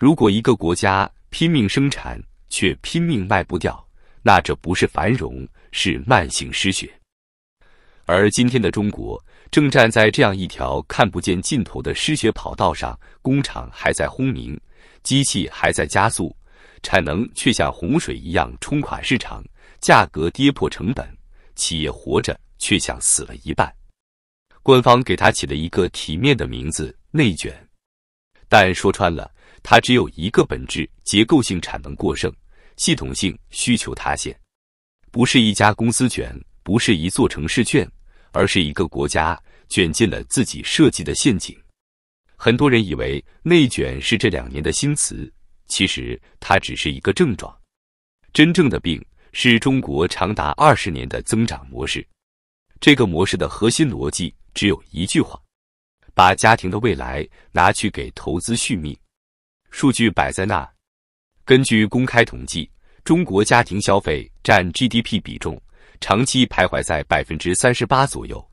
如果一個國家拼命生產卻拼命賣不掉，那這不是繁榮，是慢性失血。而今天的中國正站在這樣一條看不見盡頭的失血跑道上，工廠還在轟鳴，機器還在加速，產能卻像洪水一樣沖垮市場，價格跌破成本，企業活着卻像死了一半。官方給它起了一個體面的名字——內捲，但說穿了，它只有一個本質：結構性產能過剩，系統性需求塌陷。不是一家公司捲，不是一座城市捲，而是一個國家捲進了自己設計的陷阱。很多人以為內捲是這2年的新詞，其實它只是一個症狀。真正的病是中國長達20年的增長模式。這個模式的核心邏輯只有一句話：把家庭的未來拿去給投資續命。數據擺在那，根據公開統計，中國家庭消費佔 GDP 比重長期徘徊在 38% 左右，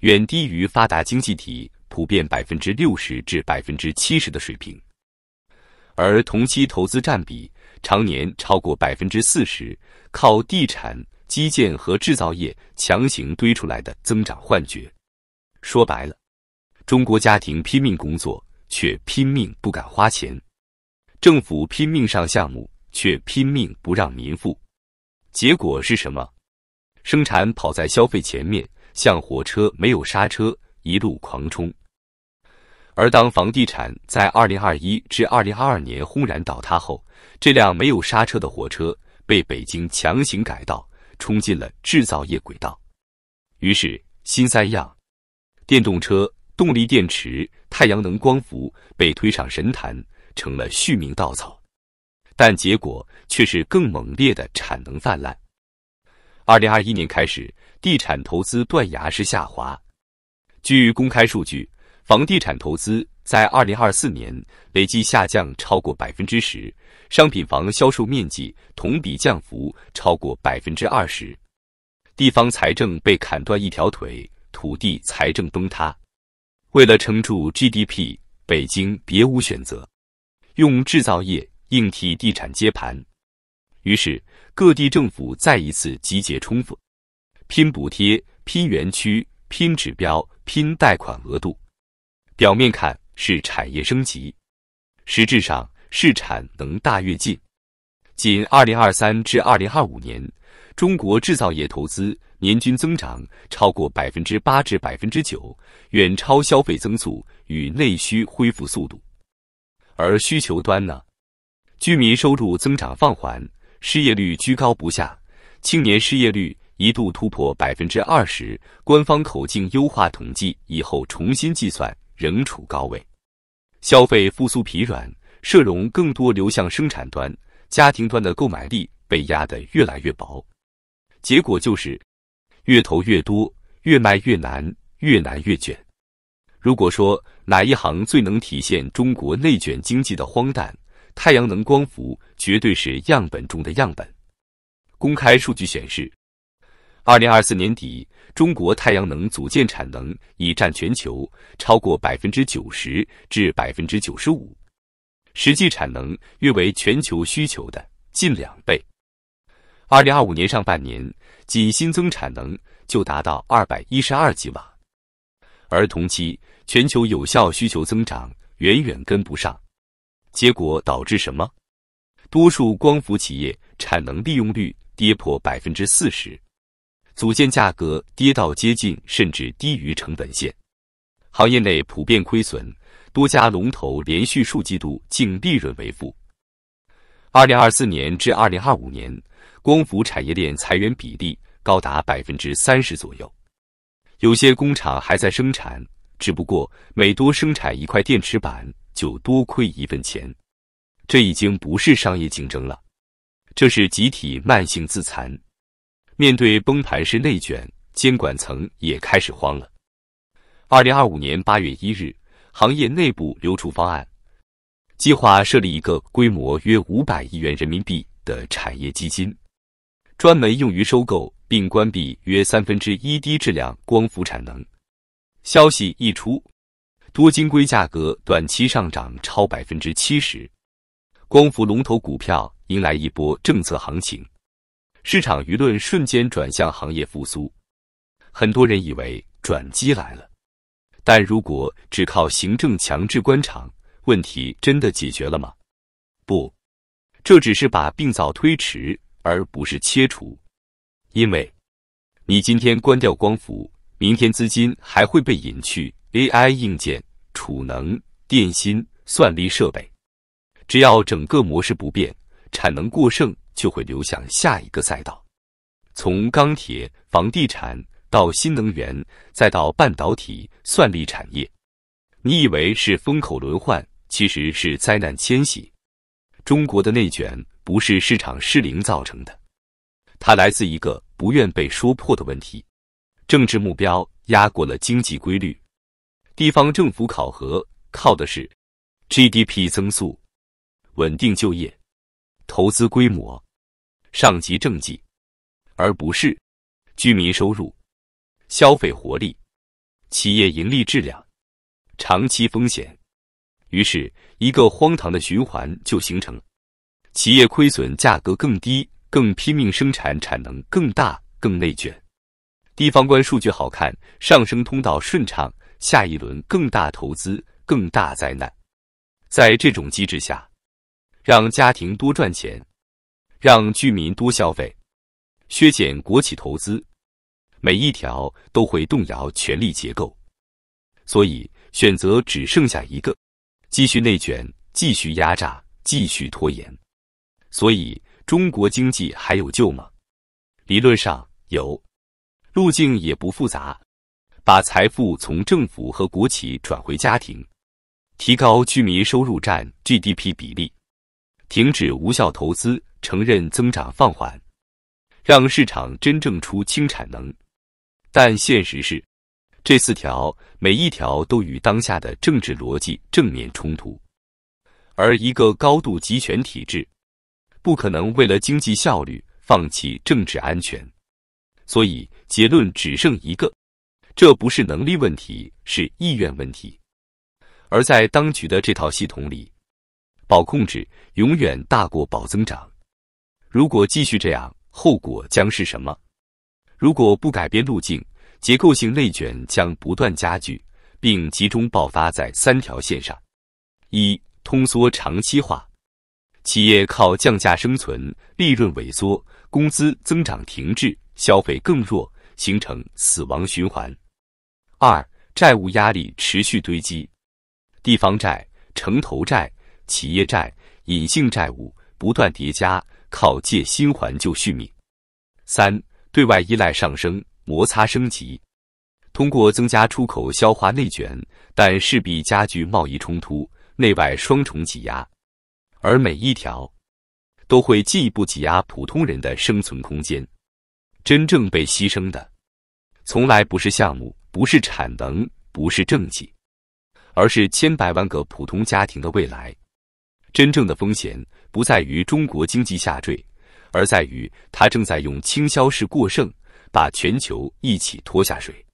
遠低於發達經濟體普遍 60% 至 70% 的水平。而同期投資佔比常年超過 40%， 靠地產、基建和製造業強行堆出來的增長幻覺。說白了，中國家庭拼命工作，卻拼命不敢花錢；政府拼命上項目，卻拼命不讓民富。結果是什麼？生產跑在消費前面，像火車沒有剎車，一路狂衝。而當房地產在2021至2022年轟然倒塌後，這輛沒有剎車的火車被北京強行改道，衝進了製造業軌道。於是新三樣：電動車、動力電池、太陽能光伏被推上神壇，成了續命稻草。但結果卻是更猛烈的產能泛濫。2021年開始，地產投資斷崖式下滑。據公開數據，房地產投資在2024年累計下降超過 10%， 商品房銷售面積同比降幅超過 20%。地方財政被砍斷一條腿，土地財政崩塌。為了撐住 GDP， 北京別無選擇，用製造業硬替地產接盤。於是各地政府再一次集結衝鋒，拼補貼、拼園區、拼指標、拼貸款額度。表面看是產業升級，實質上是產能大躍進。僅2023至2025年，中國製造業投資年均增長超過 8% 至 9%， 遠超消費增速與內需恢復速度。而需求端呢？居民收入增長放緩，失業率居高不下，青年失業率一度突破 20%， 官方口徑優化統計以後重新計算，仍處高位。消費復甦疲軟，社融更多流向生產端，家庭端的購買力被壓得越來越薄。結果就是越投越多，越賣越難，越難越捲。如果說哪一行最能體現中國內捲經濟的荒誕，太陽能光伏絕對是樣本中的樣本。公開數據顯示，2024年底，中國太陽能組件產能已佔全球超過 90% 至 95%， 實際產能約為全球需求的近2倍。2025年上半年，僅新增產能就達到212吉瓦，而同期全球有效需求增長遠遠跟不上。結果導致什麼？多數光伏企業產能利用率跌破 40%， 組件價格跌到接近甚至低於成本線，行業內普遍虧損，多家龍頭連續數季度淨利潤為負。2024年至2025年，光伏產業鏈裁員比例高達 30% 左右。有些工廠還在生產，只不過每多生產一塊電池板，就多虧一份錢。這已經不是商業競爭了，這是集體慢性自殘。面對崩盤式內捲，監管層也開始慌了。2025年8月1日，行業內部流出方案，計劃設立一個規模約500億元人民幣的產業基金，專門用於收購並關閉約1/3低質量光伏產能。消息一出，多晶硅價格短期上漲超 70%。光伏龍頭股票迎來一波政策行情，市場輿論瞬間轉向行業復甦。很多人以為轉機來了，但如果只靠行政強制關廠，問題真的解決了嗎？不，這只是把病灶推遲，而不是切除。因為你今天關掉光伏，明天資金還會被引去 AI 硬件、儲能、電芯、算力設備。只要整個模式不變，產能過剩就會流向下一個賽道。從鋼鐵、房地產到新能源，再到半導體、算力產業，你以為是風口輪換，其實是災難遷徙。中國的內卷不是市場失靈造成的，它來自一個不願被說破的問題：政治目標壓過了經濟規律。地方政府考核靠的是 GDP 增速、穩定就業、投資規模、上級政績，而不是居民收入、消費活力、企業盈利質量、長期風險。於是，一個荒唐的循環就形成了：企業虧損，價格更低，更拼命生產，產能更大，更內卷；地方官數據好看，上升通道順暢，下一輪更大投資，更大災難。在這種機制下，讓家庭多賺錢，讓居民多消費，削減國企投資，每一條都會動搖權力結構。所以選擇只剩下一個：繼續內卷，繼續壓榨，繼續拖延。所以中國經濟還有救嗎？理論上有，路徑也不複雜，把財富從政府和國企轉回家庭，提高居民收入佔 GDP 比例，停止無效投資，承認增長放緩，讓市場真正出清產能。但現實是，這四條每一條都與當下的政治邏輯正面衝突，而一個高度集權體制不可能為了經濟效率放棄政治安全。所以結論只剩一個：這不是能力問題，是意願問題。而在當局的這套系統裡，保控制永遠大過保增長。如果繼續這樣，後果將是什麼？如果不改變路徑，結構性內卷將不斷加劇，並集中爆發在三條線上：一、通縮長期化，企業靠降價生存，利潤萎縮，工資增長停滯，消費更弱，形成死亡循環；二、債務壓力持續堆積，地方債、城投債、企業債、隱性債務不斷疊加，靠借新還舊續命；三、對外依賴上升，摩擦升級，通過增加出口消化內卷，但勢必加劇貿易衝突，內外雙重擠壓，而每一條都會進一步擠壓普通人的生存空間。真正被犧牲的，從來不是項目，不是產能，不是政績，而是千百萬個普通家庭的未來。真正的風險不在於中國經濟下墜，而在於它正在用傾銷式過剩把全球一起拖下水。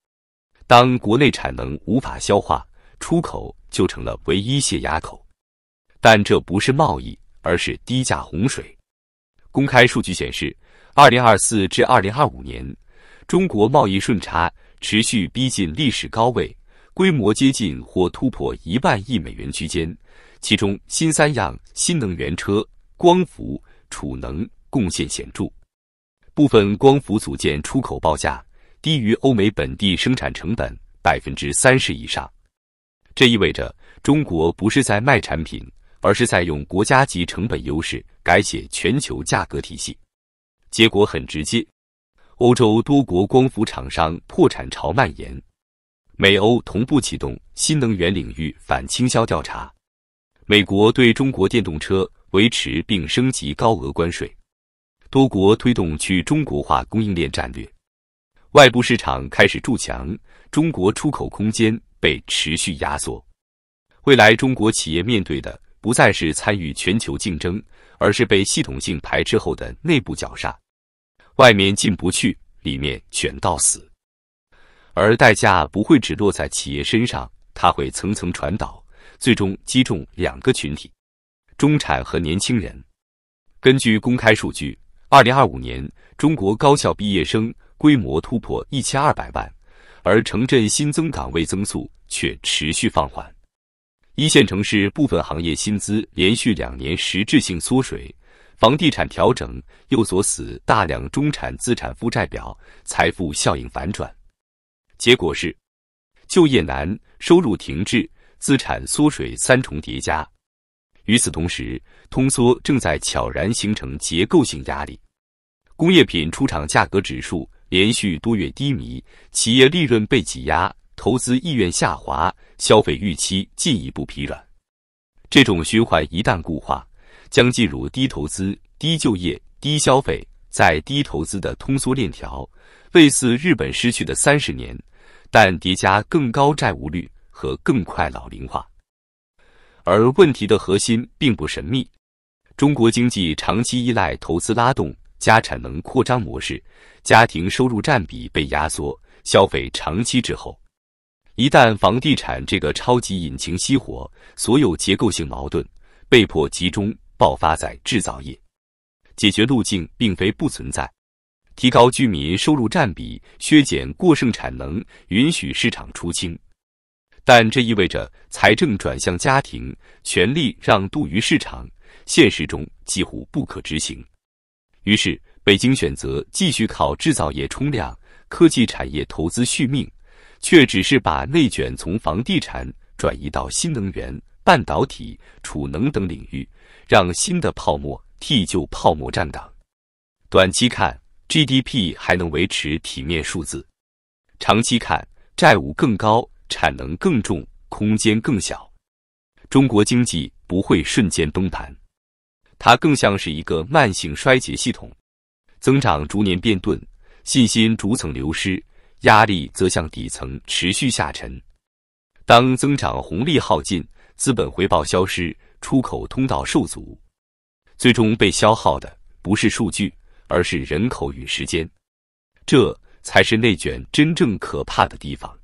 當國內產能無法消化，出口就成了唯一泄壓口。但這不是貿易，而是低價洪水。公開數據顯示，2024至2025年，中國貿易順差持續逼近歷史高位，規模接近或突破1萬億美元區間，其中新三樣新能源車、光伏、儲能貢獻顯著。部分光伏組件出口報價低於歐美本地生產成本30%以上，這意味着中國不是在賣產品，而是在用國家級成本優勢改寫全球價格體系。結果很直接，歐洲多國光伏廠商破產潮蔓延，美歐同步啟動新能源領域反傾銷調查，美國對中國電動車維持並升級高額關稅，多國推動去中國化供應鏈戰略，外部市場開始築牆，中國出口空間被持續壓縮。未來中國企業面對的不再是參與全球競爭，而是被系統性排斥後的內部絞殺，外面進不去，裡面捲到死。而代價不會只落在企業身上，它會層層傳導，最終擊中兩個群體：中產和年輕人。根據公開數據，2025年中國高校畢業生規模突破1200萬，而城鎮新增崗位增速卻持續放緩。一線城市部分行業薪資連續2年實質性縮水，房地產調整又鎖死大量中產資產負債表，財富效應反轉。結果是，就業難、收入停滯、資產縮水3重疊加。與此同時，通縮正在悄然形成結構性壓力。工業品出廠價格指數連續多月低迷，企業利潤被擠壓，投資意願下滑，消費預期進一步疲軟。這種循環一旦固化，將進入低投資、低就業、低消費，在低投資的通縮鏈條，類似日本失去的30年，但疊加更高債務率和更快老齡化。而問題的核心並不神秘，中國經濟長期依賴投資拉動加產能擴張模式，家庭收入佔比被壓縮，消費長期滯後。一旦房地產這個超級引擎熄火，所有結構性矛盾被迫集中爆發在製造業。解決路徑並非不存在，提高居民收入佔比，削減過剩產能，允許市場出清。但這意味着財政轉向家庭，權力讓渡於市場，現實中幾乎不可執行。於是，北京選擇繼續靠製造業衝量、科技產業投資續命，卻只是把內捲從房地產轉移到新能源、半導體、儲能等領域，讓新的泡沫替舊泡沫站崗。短期看 ，GDP 還能維持體面數字；長期看，債務更高，產能更重，空間更小。中國經濟不會瞬間崩盤，它更像是一個慢性衰竭系統，增長逐年變鈍，信心逐層流失，壓力則向底層持續下沉。當增長紅利耗盡，資本回報消失，出口通道受阻，最終被消耗的不是數據，而是人口與時間。這才是內捲真正可怕的地方。